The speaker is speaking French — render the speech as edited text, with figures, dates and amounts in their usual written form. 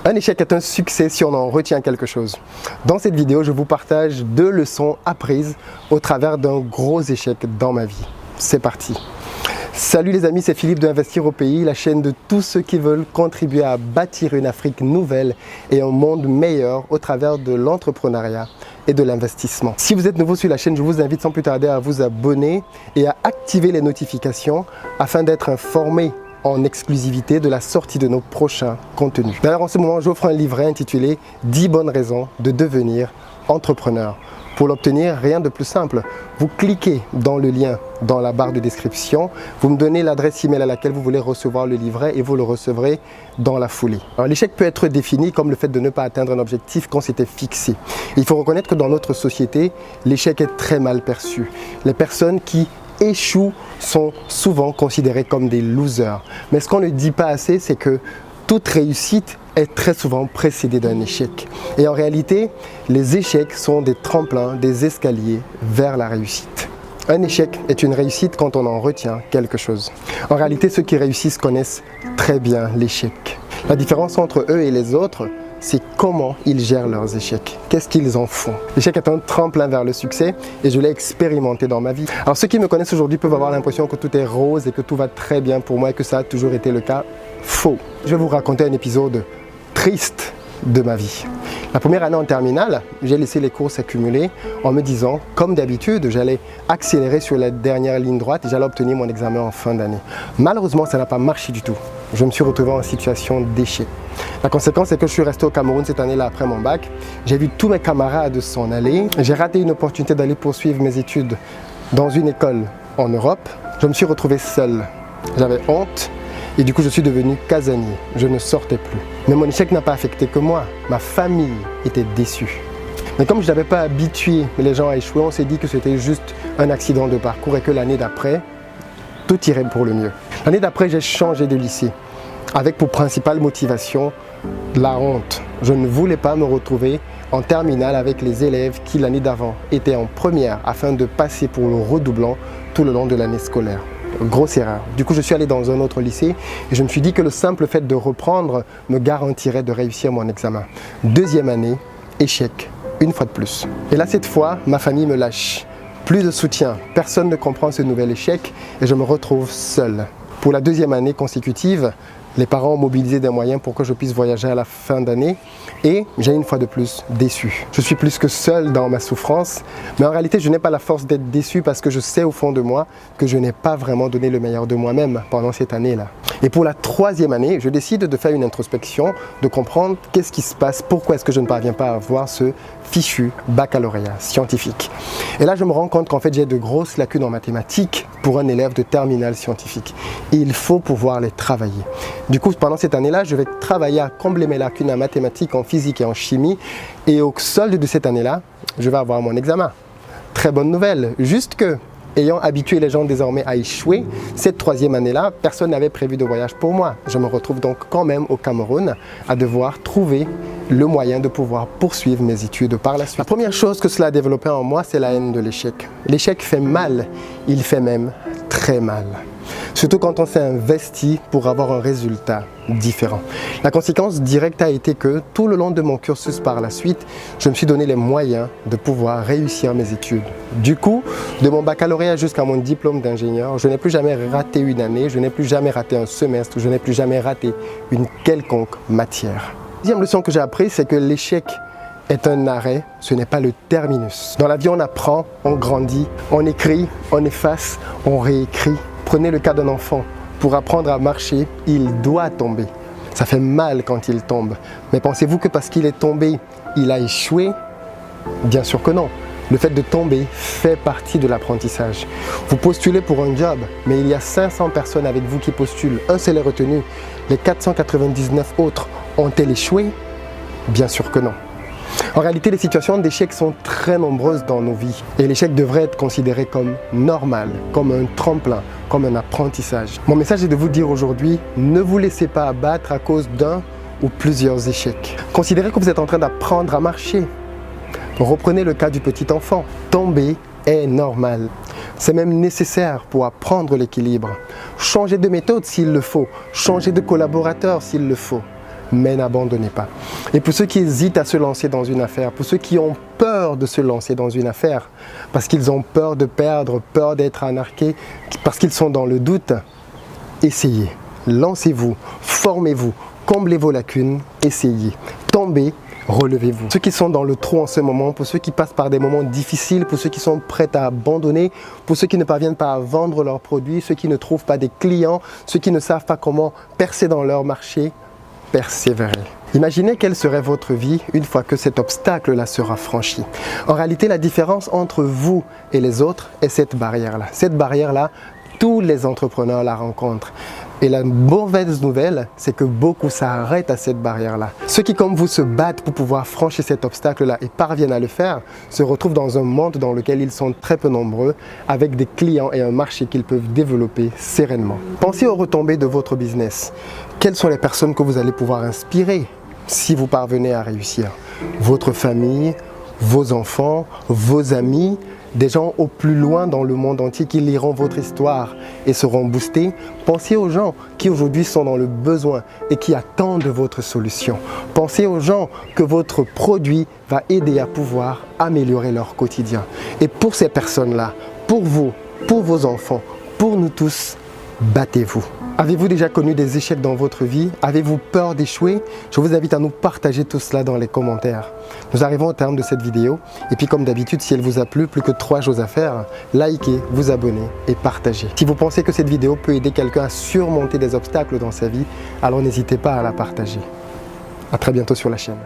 Un échec est un succès si on en retient quelque chose. Dans cette vidéo, je vous partage 2 leçons apprises au travers d'un gros échec dans ma vie. C'est parti! Salut les amis, c'est Philippe de Investir au Pays, la chaîne de tous ceux qui veulent contribuer à bâtir une Afrique nouvelle et un monde meilleur au travers de l'entrepreneuriat et de l'investissement. Si vous êtes nouveau sur la chaîne, je vous invite sans plus tarder à vous abonner et à activer les notifications afin d'être informé en exclusivité de la sortie de nos prochains contenus. D'ailleurs, en ce moment, j'offre un livret intitulé 10 bonnes raisons de devenir entrepreneur. Pour l'obtenir, rien de plus simple. Vous cliquez dans le lien dans la barre de description, vous me donnez l'adresse email à laquelle vous voulez recevoir le livret et vous le recevrez dans la foulée. L'échec peut être défini comme le fait de ne pas atteindre un objectif qu'on s'était fixé. Il faut reconnaître que dans notre société, l'échec est très mal perçu. Les personnes qui échouent sont souvent considérées comme des losers. Mais ce qu'on ne dit pas assez, c'est que toute réussite est très souvent précédée d'un échec. Et en réalité, les échecs sont des tremplins, des escaliers vers la réussite. Un échec est une réussite quand on en retient quelque chose. En réalité, ceux qui réussissent connaissent très bien l'échec. La différence entre eux et les autres, c'est comment ils gèrent leurs échecs. Qu'est-ce qu'ils en font? L'échec est un tremplin vers le succès et je l'ai expérimenté dans ma vie. Alors ceux qui me connaissent aujourd'hui peuvent avoir l'impression que tout est rose et que tout va très bien pour moi et que ça a toujours été le cas. Faux. Je vais vous raconter un épisode triste de ma vie. La première année en terminale, j'ai laissé les cours s'accumuler en me disant, comme d'habitude, j'allais accélérer sur la dernière ligne droite et j'allais obtenir mon examen en fin d'année. Malheureusement, ça n'a pas marché du tout. Je me suis retrouvé en situation d'échec. La conséquence, c'est que je suis resté au Cameroun cette année-là après mon bac. J'ai vu tous mes camarades s'en aller. J'ai raté une opportunité d'aller poursuivre mes études dans une école en Europe. Je me suis retrouvé seul. J'avais honte. Et du coup, je suis devenu casanier. Je ne sortais plus. Mais mon échec n'a pas affecté que moi. Ma famille était déçue. Mais comme je n'avais pas habitué les gens à échouer, on s'est dit que c'était juste un accident de parcours et que l'année d'après, tout irait pour le mieux. L'année d'après, j'ai changé de lycée avec pour principale motivation la honte. Je ne voulais pas me retrouver en terminale avec les élèves qui l'année d'avant étaient en première afin de passer pour le redoublant tout le long de l'année scolaire. Grosse erreur. Du coup, je suis allé dans un autre lycée et je me suis dit que le simple fait de reprendre me garantirait de réussir mon examen. Deuxième année, échec, une fois de plus. Et là, cette fois, ma famille me lâche. Plus de soutien, personne ne comprend ce nouvel échec et je me retrouve seul. Pour la deuxième année consécutive, les parents ont mobilisé des moyens pour que je puisse voyager à la fin d'année et j'ai une fois de plus déçu. Je suis plus que seul dans ma souffrance, mais en réalité je n'ai pas la force d'être déçu parce que je sais au fond de moi que je n'ai pas vraiment donné le meilleur de moi-même pendant cette année-là. Et pour la troisième année, je décide de faire une introspection, de comprendre qu'est-ce qui se passe, pourquoi est-ce que je ne parviens pas à avoir ce fichu baccalauréat scientifique. Et là je me rends compte qu'en fait j'ai de grosses lacunes en mathématiques pour un élève de terminale scientifique. Et il faut pouvoir les travailler. Du coup, pendant cette année-là, je vais travailler à combler mes lacunes en mathématiques, en physique et en chimie. Et au solde de cette année-là, je vais avoir mon examen. Très bonne nouvelle, juste que, ayant habitué les gens désormais à échouer, cette troisième année-là, personne n'avait prévu de voyage pour moi. Je me retrouve donc quand même au Cameroun à devoir trouver le moyen de pouvoir poursuivre mes études par la suite. La première chose que cela a développé en moi, c'est la haine de l'échec. L'échec fait mal, il fait même très mal. Surtout quand on s'est investi pour avoir un résultat différent. La conséquence directe a été que tout le long de mon cursus par la suite, je me suis donné les moyens de pouvoir réussir mes études. Du coup, de mon baccalauréat jusqu'à mon diplôme d'ingénieur, je n'ai plus jamais raté une année, je n'ai plus jamais raté un semestre, je n'ai plus jamais raté une quelconque matière. La deuxième leçon que j'ai apprise, c'est que l'échec est un arrêt, ce n'est pas le terminus. Dans la vie, on apprend, on grandit, on écrit, on efface, on réécrit. Prenez le cas d'un enfant. Pour apprendre à marcher, il doit tomber. Ça fait mal quand il tombe. Mais pensez-vous que parce qu'il est tombé, il a échoué? Bien sûr que non. Le fait de tomber fait partie de l'apprentissage. Vous postulez pour un job, mais il y a 500 personnes avec vous qui postulent. Un seul est retenu. Les 499 autres ont-elles échoué? Bien sûr que non. En réalité, les situations d'échec sont très nombreuses dans nos vies. Et l'échec devrait être considéré comme normal, comme un tremplin, comme un apprentissage. Mon message est de vous dire aujourd'hui, ne vous laissez pas abattre à cause d'un ou plusieurs échecs. Considérez que vous êtes en train d'apprendre à marcher. Reprenez le cas du petit enfant. Tomber est normal. C'est même nécessaire pour apprendre l'équilibre. Changez de méthode s'il le faut. Changez de collaborateur s'il le faut. mais n'abandonnez pas. Et pour ceux qui hésitent à se lancer dans une affaire, pour ceux qui ont peur de se lancer dans une affaire, parce qu'ils ont peur de perdre, peur d'être arnaqués, parce qu'ils sont dans le doute, essayez, lancez-vous, formez-vous, comblez vos lacunes, essayez, tombez, relevez-vous. Ceux qui sont dans le trou en ce moment, pour ceux qui passent par des moments difficiles, pour ceux qui sont prêts à abandonner, pour ceux qui ne parviennent pas à vendre leurs produits, ceux qui ne trouvent pas des clients, ceux qui ne savent pas comment percer dans leur marché, persévérez. Imaginez quelle serait votre vie une fois que cet obstacle-là sera franchi. En réalité, la différence entre vous et les autres est cette barrière-là. Cette barrière-là, tous les entrepreneurs la rencontrent. Et la mauvaise nouvelle, c'est que beaucoup s'arrêtent à cette barrière-là. Ceux qui, comme vous, se battent pour pouvoir franchir cet obstacle-là et parviennent à le faire, se retrouvent dans un monde dans lequel ils sont très peu nombreux, avec des clients et un marché qu'ils peuvent développer sereinement. Pensez aux retombées de votre business. Quelles sont les personnes que vous allez pouvoir inspirer si vous parvenez à réussir? Votre famille, vos enfants, vos amis, des gens au plus loin dans le monde entier qui liront votre histoire et seront boostés. Pensez aux gens qui aujourd'hui sont dans le besoin et qui attendent votre solution. Pensez aux gens que votre produit va aider à pouvoir améliorer leur quotidien. Et pour ces personnes-là, pour vous, pour vos enfants, pour nous tous, battez-vous. Avez-vous déjà connu des échecs dans votre vie? Avez-vous peur d'échouer? Je vous invite à nous partager tout cela dans les commentaires. Nous arrivons au terme de cette vidéo. Et puis comme d'habitude, si elle vous a plu, plus que 3 choses à faire, likez, vous abonner et partagez. Si vous pensez que cette vidéo peut aider quelqu'un à surmonter des obstacles dans sa vie, alors n'hésitez pas à la partager. À très bientôt sur la chaîne.